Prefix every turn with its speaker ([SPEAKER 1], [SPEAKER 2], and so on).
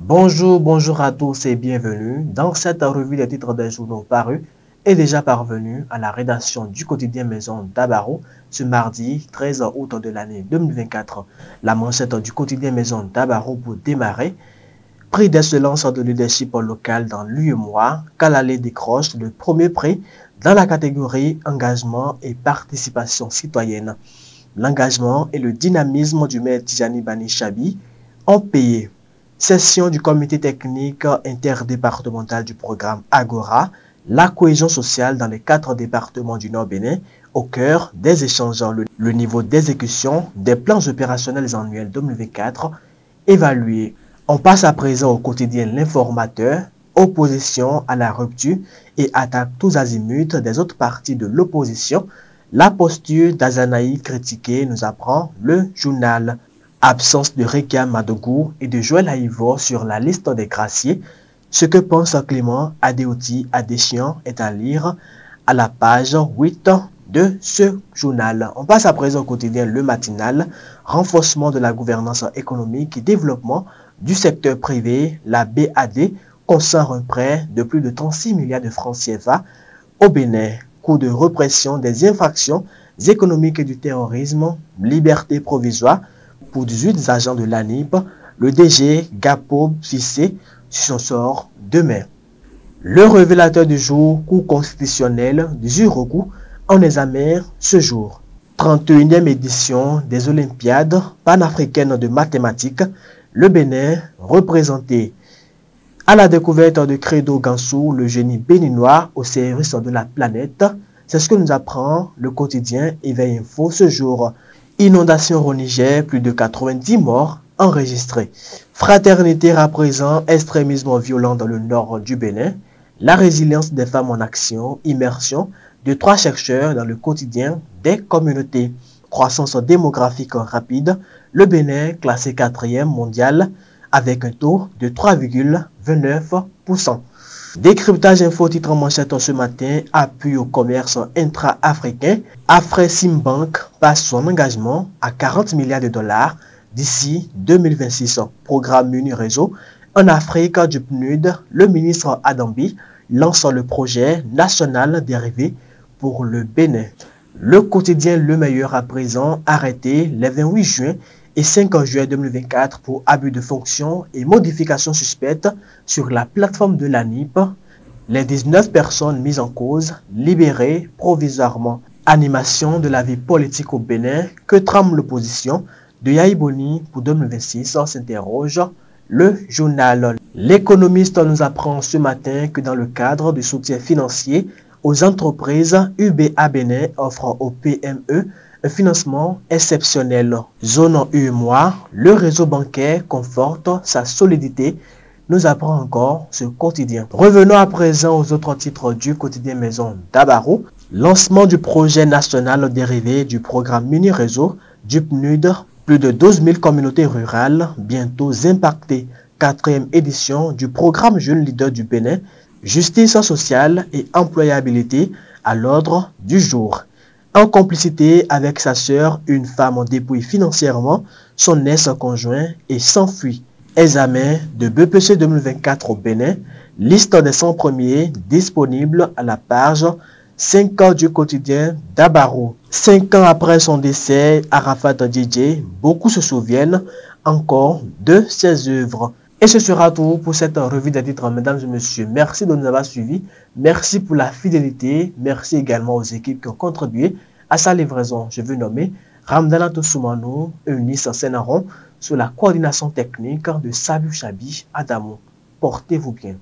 [SPEAKER 1] Bonjour à tous et bienvenue. Dans cette revue des titres des journaux parus est déjà parvenu à la rédaction du quotidien Maison d'Abaro ce mardi 13 août de l'année 2024. La manchette du quotidien Maison d'Abaro pour démarrer. Prix d'excellence de leadership local dans l'UEMOA, Kalalé décroche le premier prix dans la catégorie engagement et participation citoyenne. L'engagement et le dynamisme du maire Tijani Bani Chabi ont payé. Session du comité technique interdépartemental du programme Agora, la cohésion sociale dans les 4 départements du Nord Bénin, au cœur des échanges. Le niveau d'exécution des plans opérationnels annuels 2024 évalué. On passe à présent au quotidien L'Informateur, opposition à la rupture et attaque tous azimuts des autres partis de l'opposition. La posture d'Azanaï critiquée nous apprend le journal. Absence de Rekia Madougou et de Joël Haïvo sur la liste des graciés. Ce que pense Clément Adéoti Adéchian est à lire à la page 8 de ce journal. On passe à présent au quotidien Le Matinal. Renforcement de la gouvernance économique et développement du secteur privé. La BAD consent un prêt de plus de 36 milliards de francs CFA au Bénin. Coût de répression des infractions économiques et du terrorisme. Liberté provisoire pour 18 agents de l'ANIP, le DG Gapo fixé sur son sort demain. Le révélateur du jour, Cour constitutionnel du recours en examen ce jour. 31e édition des Olympiades panafricaines de mathématiques, le Bénin représenté. À la découverte de Credo Gansou, le génie béninois au service de la planète, c'est ce que nous apprend le quotidien Éveil Info ce jour. Inondation au Niger, plus de 90 morts enregistrés. Fraternité à présent, extrémisme violent dans le nord du Bénin. La résilience des femmes en action, immersion de 3 chercheurs dans le quotidien des communautés. Croissance démographique rapide, le Bénin classé 4e mondial avec un taux de 3,29%. Décryptage info titre en manchette ce matin, appui au commerce intra-africain. Afreximbank passe son engagement à 40 milliards de dollars d'ici 2026. Programme Muni Réseau. En Afrique du PNUD, le ministre Adambi lance le projet national dérivé pour le Bénin. Le quotidien Le Meilleur à présent arrêté les 28 juin et 5 juillet 2024 pour abus de fonction et modifications suspectes sur la plateforme de l'ANIP. Les 19 personnes mises en cause libérées provisoirement. Animation de la vie politique au Bénin, que trame l'opposition de Yaïboni pour 2026 s'interroge le journal. L'économiste nous apprend ce matin que dans le cadre du soutien financier aux entreprises, UBA Bénin offre aux PME un financement exceptionnel. Zone UEMOA, le réseau bancaire conforte sa solidité, nous apprend encore ce quotidien. Revenons à présent aux autres titres du quotidien Maison d'Abaro. Lancement du projet national dérivé du programme Muni Réseau du PNUD. Plus de 12 000 communautés rurales bientôt impactées. 4e édition du programme Jeunes Leaders du Bénin. Justice sociale et employabilité à l'ordre du jour. En complicité avec sa sœur, une femme dépouille financièrement son ex-conjoint et s'enfuit. Examen de BPC 2024 au Bénin. Liste des 100 premiers disponible à la page 5 du quotidien d'Abaro. 5 ans après son décès, Arafat DJ, beaucoup se souviennent encore de ses œuvres. Et ce sera tout pour cette revue des titres, mesdames et messieurs. Merci de nous avoir suivis. Merci pour la fidélité. Merci également aux équipes qui ont contribué à sa livraison. Je veux nommer Ramdana Toussoumano et Eunice Senaron sous la coordination technique de Sabu Chabi Adamo. Portez-vous bien.